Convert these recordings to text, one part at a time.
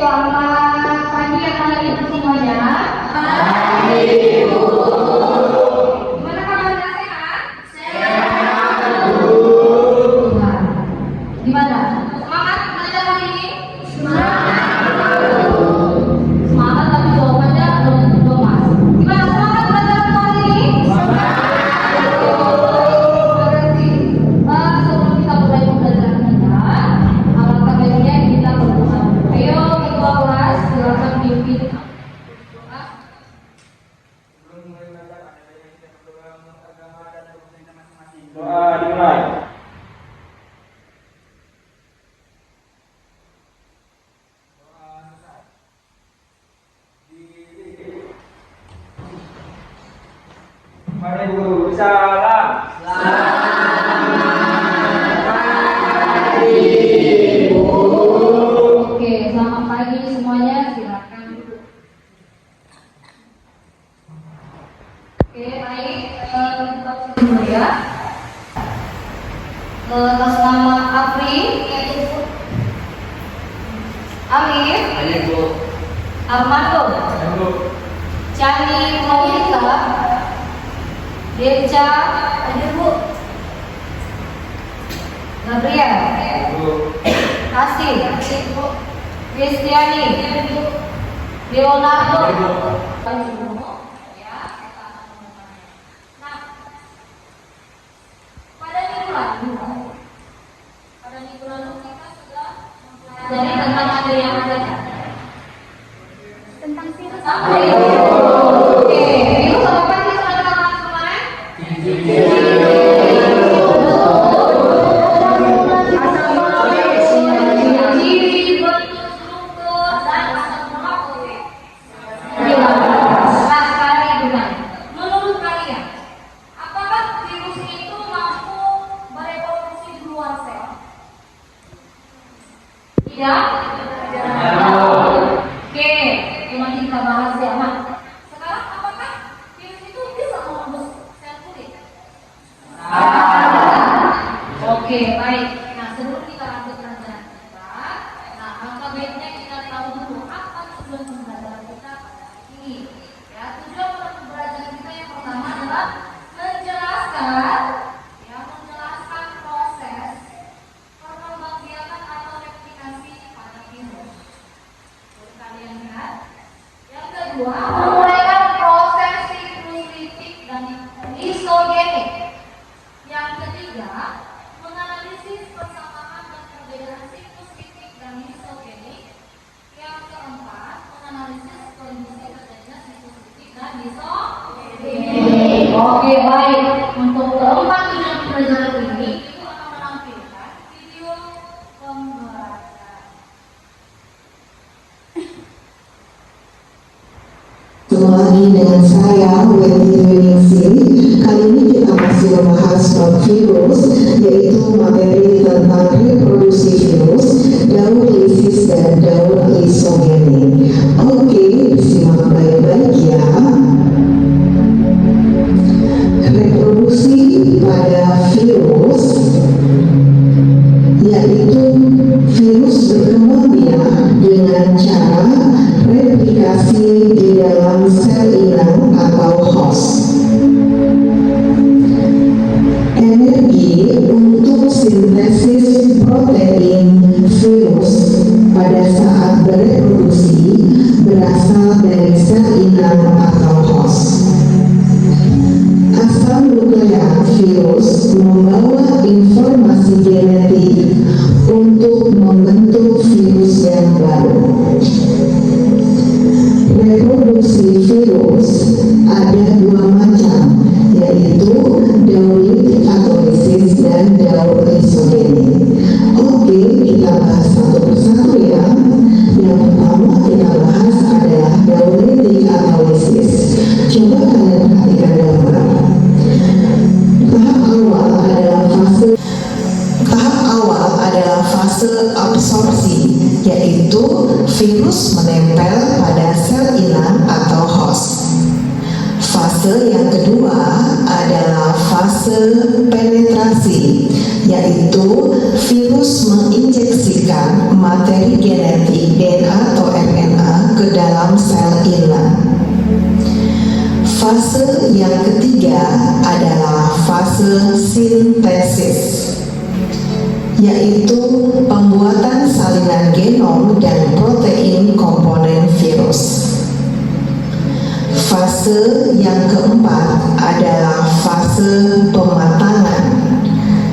selamat pagi anak-anak ibu semuanya. Pagi, Ibu. Gimana kabarnya, sehat? Sehat, Bu. Nah, gimana? Semangat belajar hari ini? Semangat, Bu. Semangat tapi jawabannya belum mas. Gimana semangat belajar hari ini? Semangat, Bu. Berarti sebelum kita mulai pembelajaran kita, alangkah baiknya kita berdoa. Ayo ketua kelas silakan pimpin doa. Doa dimulai. Mari Bu, salam. Oke, selamat pagi semuanya, silakan duduk. Oke, baik, kita dulu ya. Atas nama Afri, Amir, Ayo Bu. Armando, Ayo Bu. Cani Maulita, Deca, Bu, Gabriel, Bu. Kasih, Kristiani, Leonardo, ya, kita akan menggunakannya. Nah, pada minggu lalu kita sudah mempelajari tentang materi yang ada tentang virus. Oke, virus apa sih sudah kita bahas kemarin? Ciri, bentuk, struktur, dan asal mula protein. Nah, sekarang yang bertanya, menurut kalian, apakah virus itu mampu berevolusi di luar sel? Tidak? Oke, itu nanti kita bahas ya. Nah, sekarang apakah virus itu bisa menembus sel kulit? Oke, baik. Nah, sebelum kita lanjut pelajaran kita, nah, alangkah baiknya kita tahu dulu apa tujuan pembelajaran kita pada hari ini. Ya, tujuan pembelajaran kita yang pertama adalah menjelaskan proses perkembangbiakan atau replikasi pada virus. Boleh kalian lihat. Yang kedua, menguraikan proses sikluslitik dan lisogenik. Yang ketiga, menganalisis persamaan dan perbedaan sikluslitik dan lisogenik. Yang keempat, menganalisis kondisi terjadinya sikluslitik dan lisogenik. Oke, baik. Untuk keempat tujuan pelajaran ini, itu akan menampilkan video pembelajaran. Ketemu lagi dengan saya, Wendy Ningsih. Kali ini kita masih membahas tentang virus, yaitu materi tentang reproduksi virus, daur lisis dan daur lisogenik. Oke, simak baik-baik ya. Reproduksi pada virus, yaitu virus berkembang biak dengan cara replikasi di dalam sel inang atau host. Energi untuk sintesis protein virus pada saat bereproduksi berasal dari sel inang atau host. Asam nukleat virus membawa informasi genetik untuk membentuk virus yang baru. Reproduksi virus ada dua macam, yaitu daur litik atau lisis dan daur lisogenik. Oke, kita bahas satu persatu ya. Yang pertama kita bahas adalah daur litik atau lisis. Coba kalian perhatikan gambar. Tahap awal adalah fase absorpsi, yaitu virus menempel pada sel inang atau host. Fase yang kedua adalah fase penetrasi, yaitu virus menginjeksikan materi genetik DNA atau Fase yang ketiga adalah fase sintesis, yaitu pembuatan salinan genom dan protein komponen virus. Fase yang keempat adalah fase pematangan,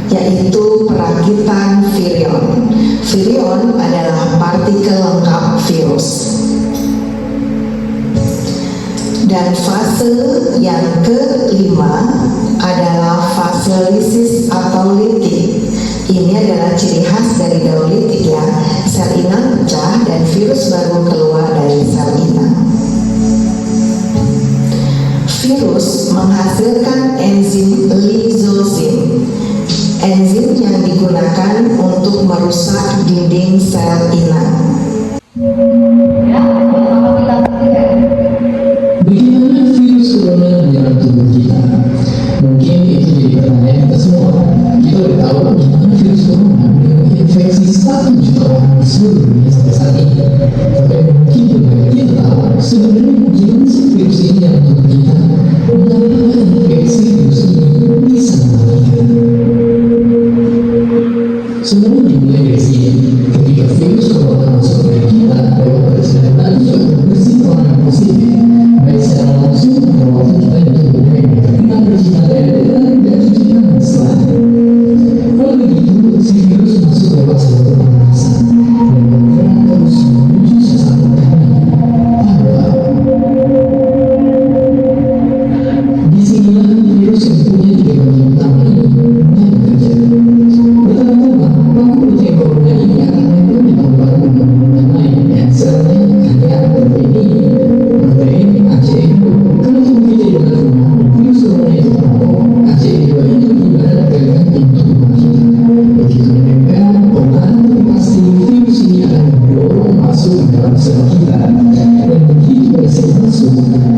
yaitu perakitan virion. Virion adalah partikel lengkap virus. Dan fase yang kelima adalah fase lisis atau litik. Ini adalah ciri khas dari daun litik ya. Sel inang pecah dan virus baru keluar dari sel inang. Virus menghasilkan enzim lisosim. Enzim yang digunakan untuk merusak dinding sel inang. Ya, sama kita ketiga. Bagaimana virus corona menyerang tubuh kita? Mungkin itu jadi pertanyaan kita semua. Kita udah tahu gimana virus corona menginfeksi 1 juta orang di seluruh dunia sampai saat ini. Tapi mungkin juga kita tahu sebenarnya gimana sih virus ini yang tubuh kita? Mengapa infeksi virus ini bisa mematikan? Semua dimulai dari sini. Ketika virus corona masuk ke kita lewat perjalanan yang bersifat positif, baik secara langsung atau waktu kita di tubuhnya yang terkena bercita dan cuci tangan selalu. Kalau begitu, si virus masuk lewat saluran pernapasan dan bergerak terus menuju sasaran utamanya, paru-paru. Disinilah virus yang punya 3 bagian utama ini mulai bekerja. Pertama-tama, paku protein corona ini akan menempel di paru-paru dan lain, dan selnya hanya protein ini. Protein ACE2. Kalau tubuh kita ibarat rumah, virus corona itu tampok. ACE2 itu ibarat gagang pintu rumah kita. Begitu menempel, pelan tapi pasti virus ini akan mendorong masuk ke dalam sel kita. Dan begitu berhasil masuk,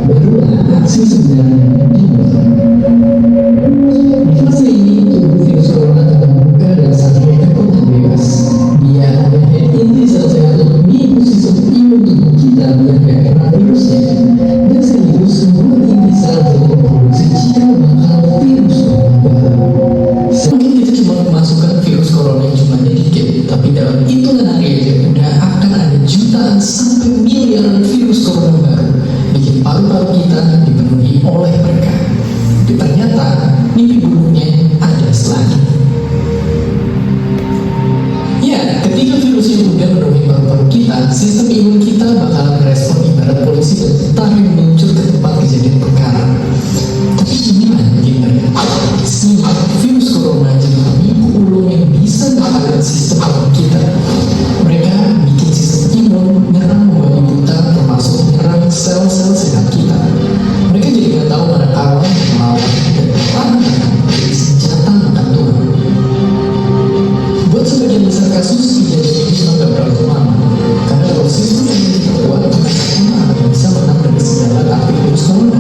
barulah aksi sebenarnya dimulai. Di fase ini, tubuh virus corona akan membuka dan saatnya ke kontak bebas. Dia akan inti sel sehat untuk mengikut sistem imun tubuh kita biar gak kena virusnya. Dan sekaligus membuat inti sel untuk memproduksi cikal bakal virus corona baru. Mungkin kita cuma memasukkan virus corona yang cuma sedikit, tapi dalam hitungan hari aja udah akan ada jutaan sampai miliaran virus corona baru bikin paru-paru kita dipenuhi oleh mereka. Tapi ternyata mimpi buruknya ada selanjutnya. Ya, ketika virus yang udah memenuhi paru-paru kita, sistem imun kita bakalan merespon ibarat polisi dan tentara yang meluncur ke tempat kejadian perkara. Tapi gimana gimana? Si virus corona jadi pemicu ulung yang bisa menghalangi sistem imun kita. Mereka bikin sistem imun menyerang membabi buta, termasuk menyerang sel-sel sehat kita. Mereka jadi nggak tahu mana kawan yang melawan dan perang jadi senjata makan tubuh. Buat sebagian besar kasus kejadian ini memang gak berlangsung lama, karena kalau sistem yang kita buat cuma yang bisa menang dari segala api virus corona.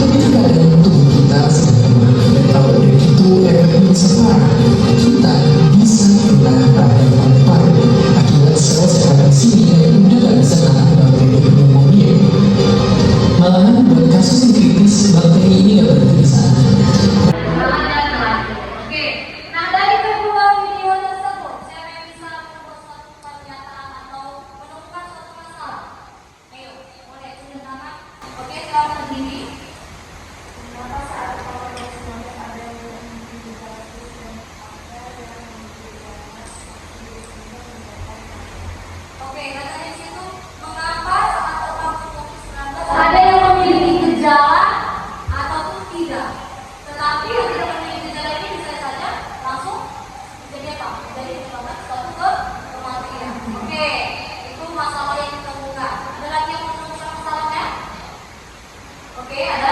Tapi terkadang tubuh kita sedang lemah, dan kalau dari itu efeknya bisa parah. Kita bisa kena radang paru-paru akibat sel sehat di sini yang udah gak bisa nahan bakteri pneumonia. Malahan buat kasus yang kritis, bakteri ini gak berhenti di sana. Oke, nah dari kedua video tersebut, siapa yang bisa membuat suatu pernyataan atau menemukan suatu masalah? Ayo, boleh tunjuk tangan. Oke, sekarang berdiri. Mengapa saat COVID-19 ada yang diidentifikasi dan ada yang diidentifikasi? Oke, kata di situ, mengapa saat orang COVID-19 ada yang memiliki gejala ataupun tidak? Tetapi yang tidak memiliki gejala ini bisa saja langsung menjadi apa? Menjadi menyebabkan suatu kematian. Oke, itu masalah yang ditemukan. Ada lagi yang menemukan masalahnya? Oke, ada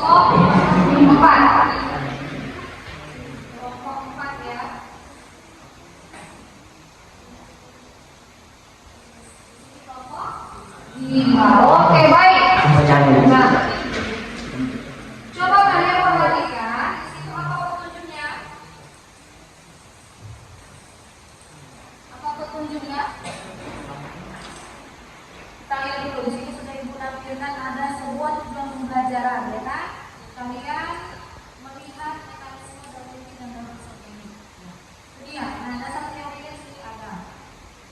kelompok 4. Kelompok 4 ya. Kelompok 5. Oke, baik. Nah, coba kalian perhatikan di situ apa petunjuknya? Apa petunjuknya? Kita lihat dulu di sini sudah ibu tampilkan ada sebuah tujuan pembelajaran, ya kan? Kalian melihat mekanisme definisi dan dasar ini. Kemudian, nah dasar teorinya di sini ada,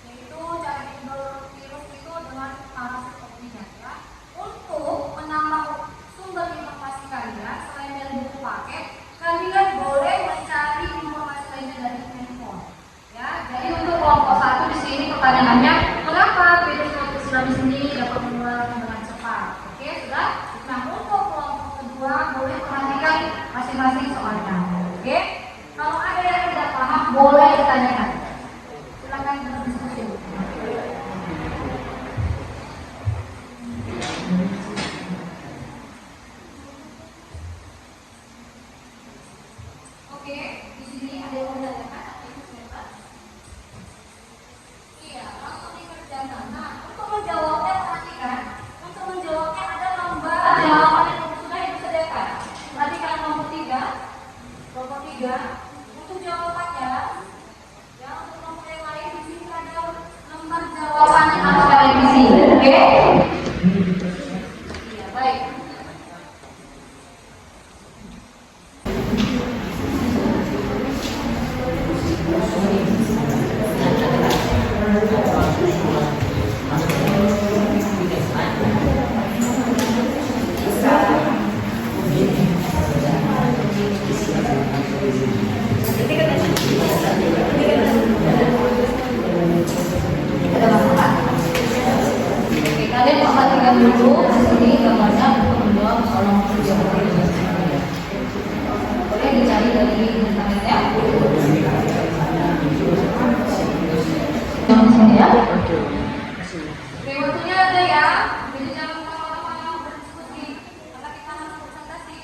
yaitu cara hidup virus itu dengan parasit optinya, ya. Untuk menambah sumber informasi kalian selain dari buku paket, kalian boleh mencari informasi lainnya dari handphone. Ya, jadi untuk kelompok 1 di sini pertanyaannya, kenapa virus COVID-19 ini dapat menular dengan cepat? Oke, sudah. Nah, untuk kelompok kedua boleh perhatikan masing-masing soalnya. Oke, kalau ada yang tidak paham boleh ditanyakan. Silakan berdiskusi. Oke, di sini ada yang mau ditanyakan? Iya, langsung dikerjakan. Nah, untuk menjawabnya perhatikan. Untuk menjawabnya ada lembar jawaban yang sudah disediakan. Perhatikan nomor 3. Nomor 3. Untuk jawabannya, ya untuk nomor yang lain di sini ada lembar jawaban yang harus kalian isi. Oke? Iya, baik. Oke, kalian perhatikan dulu di sini gambarnya untuk menjawab soal nomor 3. Boleh dicari dari internet ya. Yang di sini ya. Oke, waktunya ada ya. Jadi jangan lama-lama berdiskusi karena kita harus presentasi.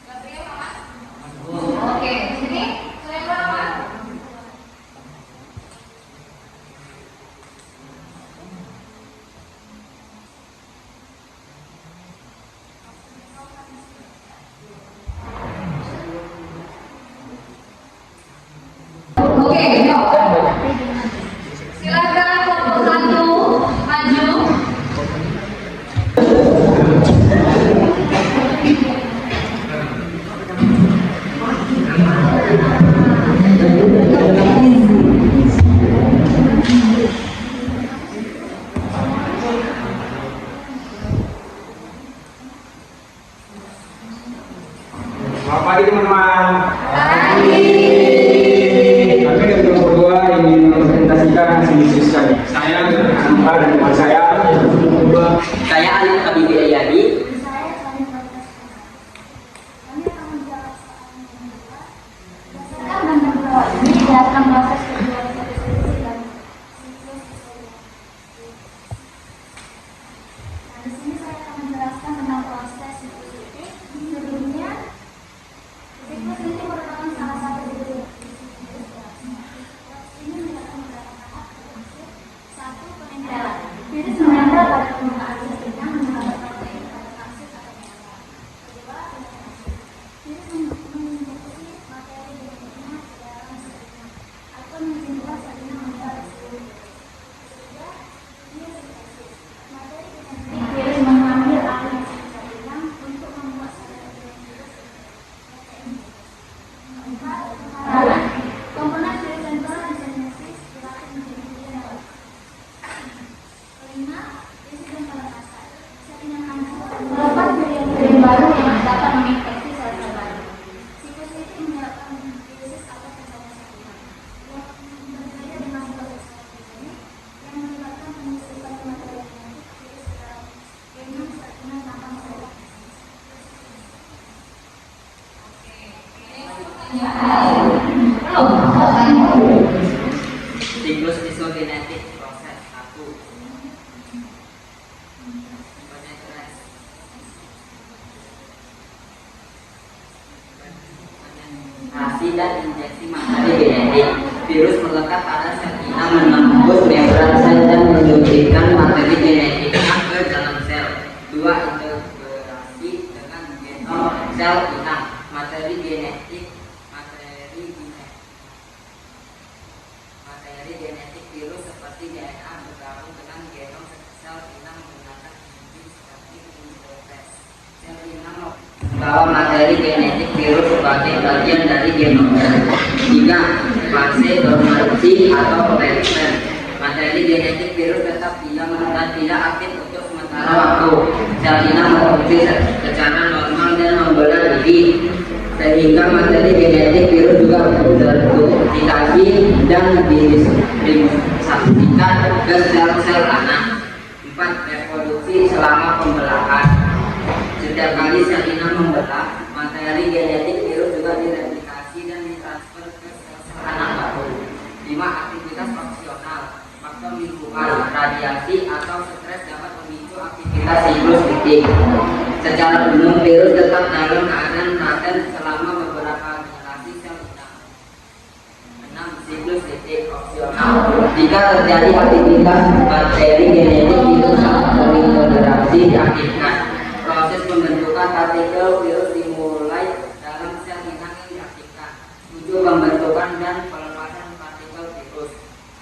Gabriel aman? Oke, di sini Sulaiman aman? Oke, yuk. Silakan kelompok 1 maju. Selamat pagi teman-teman. Pagi. Kami dari kelompok 2 ingin mempresentasikan hasil diskusi kami. Saya Hamka dan teman saya. Saya Alif Habibie Ayadi. Ini dalam proses kedua dan siklus Nah, di sini saya akan menjelaskan tentang proses siklus ini. Sebelumnya, siklus ini merupakan salah satu bentuk ini merupakan beberapa tahap termasuk 1. Penempelan. Virus menempel pada permukaan sistemnya menyebabkan protein pada kapsul atau media. Kedua, penetrasi. Virus menginjeksi materi genetiknya ke dalam selnya atau menjebak selnya menyebar ke seluruh tubuh. Ketiga, biosinttesis. Materi genetik virus mengambil alih sel inang untuk membuat sel-sel virus protein. Keempat, pengarahan. Komponen virus sensor disintesis dilatih menjadi DNA. Kelima, risiko pernapasan. Sel inang hancur terdapat varian baru yang dapat menginfeksi Ya, belum. Siklus isogenetik proses 1. Penetrasi dan injeksi materi genetik. Virus melekat pada sel inang, menembus membran sel dan menyuntikkan materi genetiknya ke dalam sel. 2. Integrasi dengan genom sel inang. Materi genetik virus seperti DNA bergabung dengan genom sel inang menggunakan enzim seperti integrase. Sel inang membawa materi genetik virus sebagai bagian dari genomnya. 3. Fase dormansi atau latent. Materi genetik virus tetap diam dan tidak aktif untuk sementara waktu. Sel inang berfungsi secara normal dan membelah diri, sehingga materi genetik virus juga terduplikasi dan didistribusikan ke sel-sel anak. 4. Reproduksi selama pembelahan. Setiap kali sel inang membelah, materi genetik virus juga direplikasi dan ditransfer ke sel-sel anak baru. 5. Aktivitas opsional. Faktor lingkungan, radiasi atau stres dapat memicu aktivitas siklus litik. Secara umum, virus tetap dalam keadaan laten selama beberapa generasi sel inang. 6. Siklus litik opsional. Jika terjadi aktivitas bakteri genetik virus saat terintegrasi diaktifkan, proses pembentukan partikel virus dimulai dalam sel inang yang diaktifkan. 7. Pembentukan dan pelepasan partikel virus.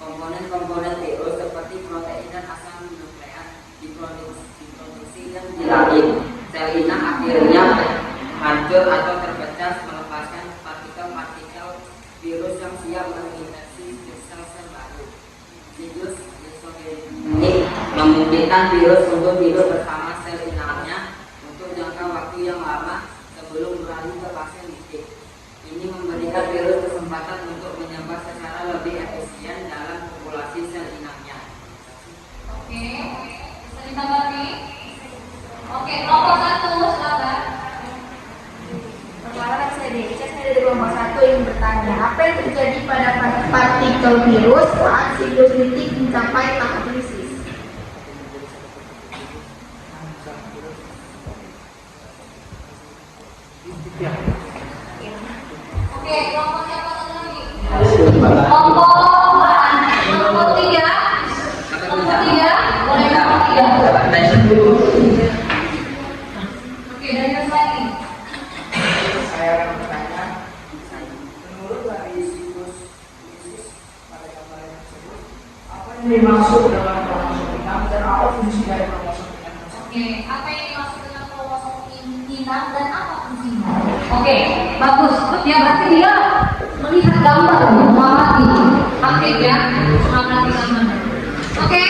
Komponen-komponen virus seperti protein dan asam nukleat diproduksi dan dilahir. Sel inang akhirnya hancur atau terpecah melepaskan partikel-partikel virus yang siap menginfeksi sel-sel baru. Siklus isogenik memungkinkan virus untuk hidup bersama sel inangnya untuk jangka waktu yang lama sebelum beralih ke fase litik. Ini memberikan virus kesempatan untuk menyebar secara lebih efisien dalam populasi sel inangnya. Oke, bisa ditanggapi? Oke, kelompok 1 silakan. Pertama saya dari kelompok 1 yang bertanya, apa yang terjadi pada partikel virus saat siklus litik mencapai tahap lisis? Oke, kelompok siapa satu lagi? Kelompok 3. Kelompok 3, boleh kelompok 3. Oke, dari Mas Fani. Saya akan bertanya, menurut dari siklus lisis pada gambar tersebut, apa yang dimaksud dengan kromosom inang dan apa fungsi dari kromosom inang tersebut? Oke, apa yang dimaksud dengan kromosom inang dan apa fungsinya? Oke, bagus. Ya berarti dia melihat gambar, mengamati. Aktif ya, mengamati gambar. Oke,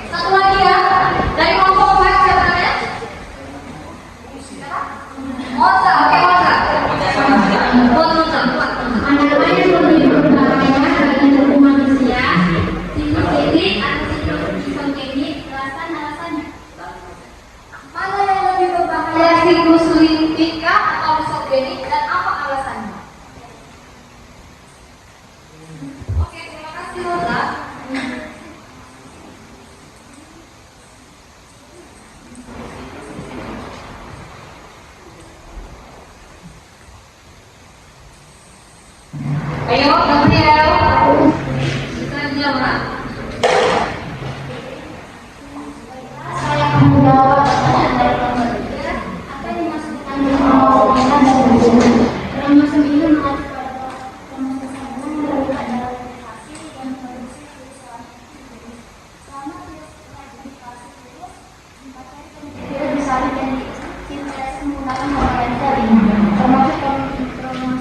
satu lagi ya. Dari kelompok 4 siapa namanya? Moza, oke Moza. Moza, kuat. Adalah yang lebih berbahaya bagi tubuh manusia, siklus litik atau siklus isogenik, alasannya. Mana yang lebih berbahaya, siklus litik atau isogenik, dan apa alasannya? Oke, terima kasih Moza. Ayo, Gabriel. Kita jawab. Saya akan menjawab pertanyaan dari kelompok 3. Apa yang dimaksudkan dengan kromosom inang dan fungsinya? Kromosom inang mengacu pada kromosom sambungan yang terlihat adalah replikasi dan produksi virus selama virus replikasi virus, bakteri penyakit virus disalin dan disintesis menggunakan komponen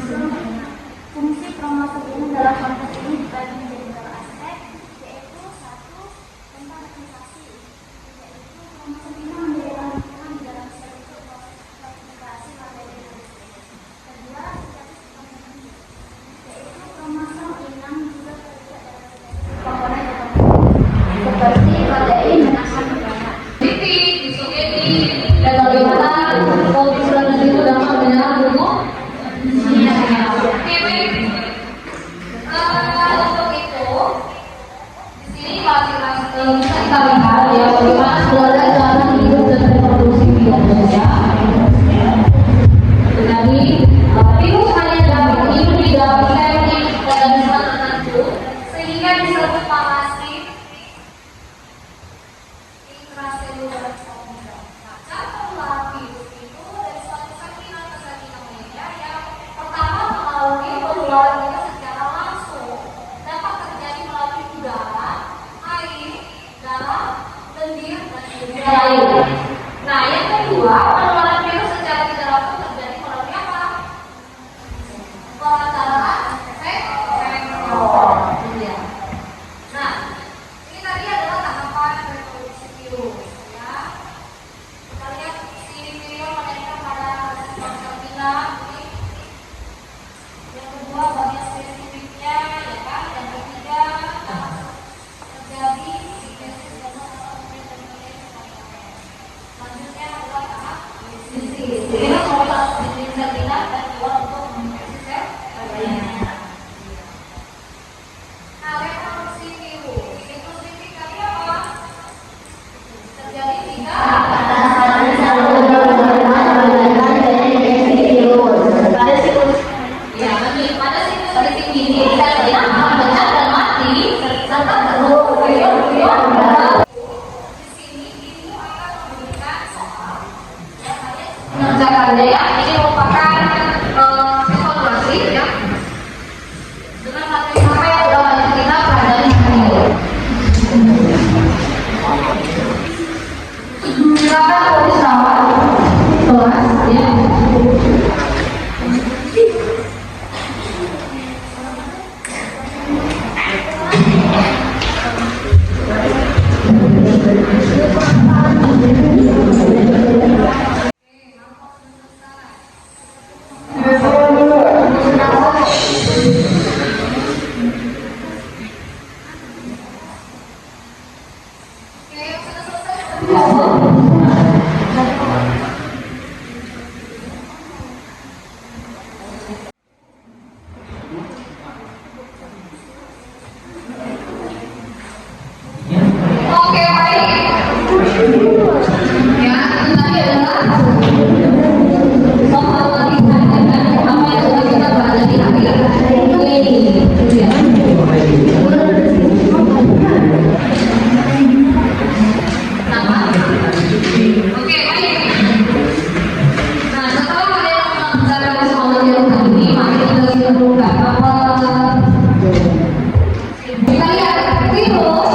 sel inang. Fungsi kromosom inang dalam konteks ini dibagi menjadi beberapa aspek. kedua, penularan virus secara tidak langsung terjadi melalui apa? Perantaraan vektor. Ya. Nah, ini tadi adalah tahapan reproduksi virus. Ya. Kita lihat si video menanyakan pada sel pinang. Yang kedua, bagian spesifiknya, ya kan? Yang ketiga, terjadi sintesis dan selanjutnya adalah tahap sintesis. Kita mau sintesis sel pinang dan keluar untuk menginfeksi sel lainnya. Nah, reproduksi virus itu signifikannya apa? Terjadi jika ya, pada siklus ini sel pinang akan pecah dan mati serta di sini itu akan memberikan soal yang hanya mengerjakannya ya. Ini merupakan evaluasi ya dengan materi apa yang sudah banyak kita pelajari hari ini. Silakan tulis nama kelas ya. Oke, baik. Ya, itu tadi adalah soal latihan dan apa yang sudah kita pelajari hari ini. Ya. Nama. Oke, baik. Nah, setelah kalian membicarakan soal latihan hari ini, mari kita simpulkan apa. Kita lihat virus.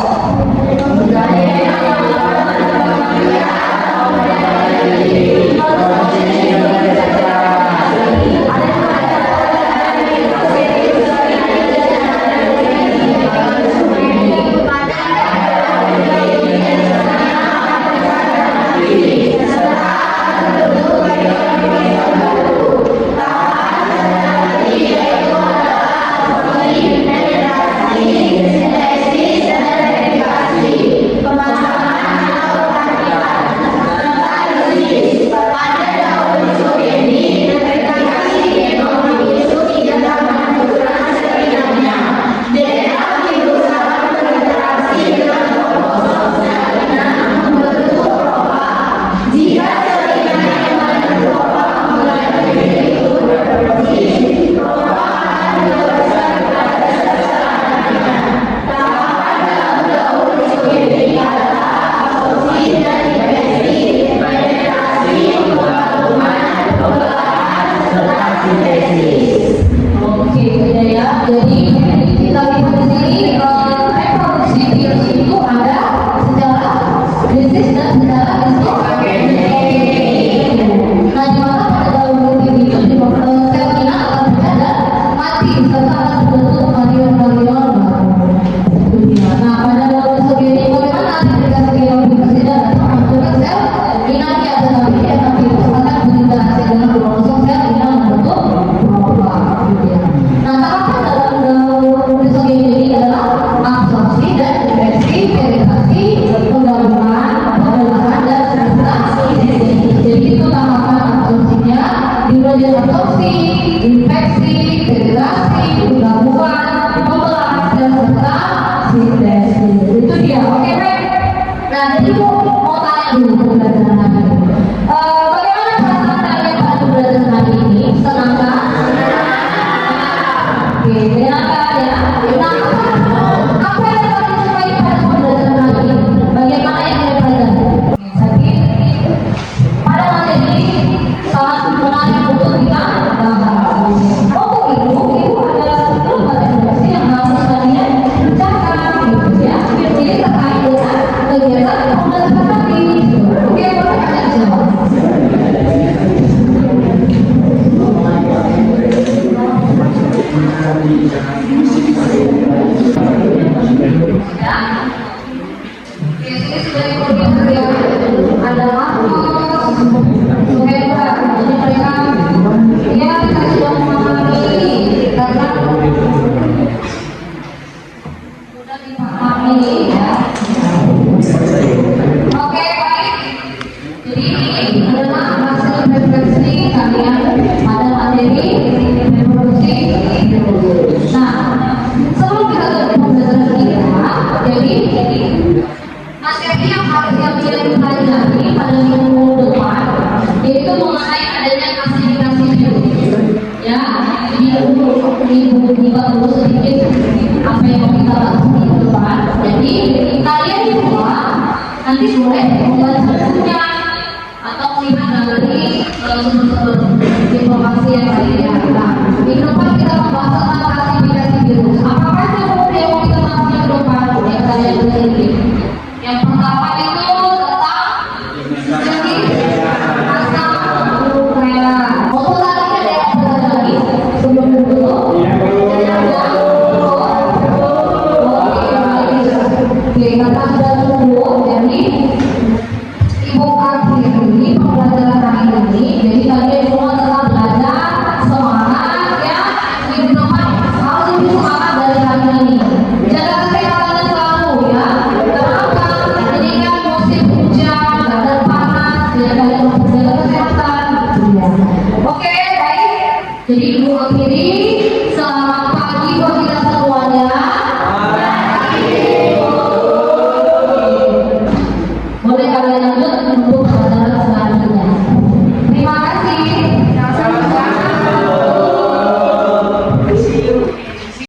Oke, ya. Jadi kita lihat di sini reproduksi virus itu ada secara krisis dan secara histogenetik. Nah, di mana pada dalam virus di sel inang akan pecah dan mati serta akan terbentuk varian-varian baru. Nah, pada dalam histogenetik bagaimana aplikasi genomic tidak menghancurkan sel inangnya, tetapi virus akan berinteraksi dengan kromosom sel inang membentuk protoplasma. Nah, tahapan dalam histogenetik adalah absorpsi dan infeksi, penetrasi, penggabungan, pembelahan, dan sintesis. Jadi itu tahapan absorpsinya, dimulai dari absorpsi, infeksi, penetrasi, penggabungan, pembelahan, dan serta sintesis. Itu dia. Oke, baik. Nah, jadi itu mau tanya dulu pembelajaran hari ini. Bagaimana perasaan kalian pada pembelajaran hari ini? Senang kan? Oke, menyenangkan ya. Nah, apa yang kalian sukai pada pembelajaran hari ini? Bagaimana yang kalian pelajari? Jadi, pada materi ini sangat menarik untuk kita bahas. Untuk itu ada 10 materi yang harus kalian kerjakan, gitu ya. Jadi terkait dengan kegiatan pembelajaran tadi. Oke, boleh adalah hasil refleksi kalian pada materi reproduksi virus. Nah, sebelum kita ke pembelajaran kita, jadi materi yang harus kita pelajari pada minggu depan yaitu mengenai adanya klasifikasi virus. Ya, jadi ibu dulu sedikit apa yang mau kita bahas minggu depan. Jadi kalian semua nanti boleh membaca bukunya atau melihat dari sumber-sumber informasi yang lainnya. Nah, minggu depan kita membahas tentang klasifikasi virus. Apakah itu yang mau kita bahas minggu depan? Boleh kalian sendiri.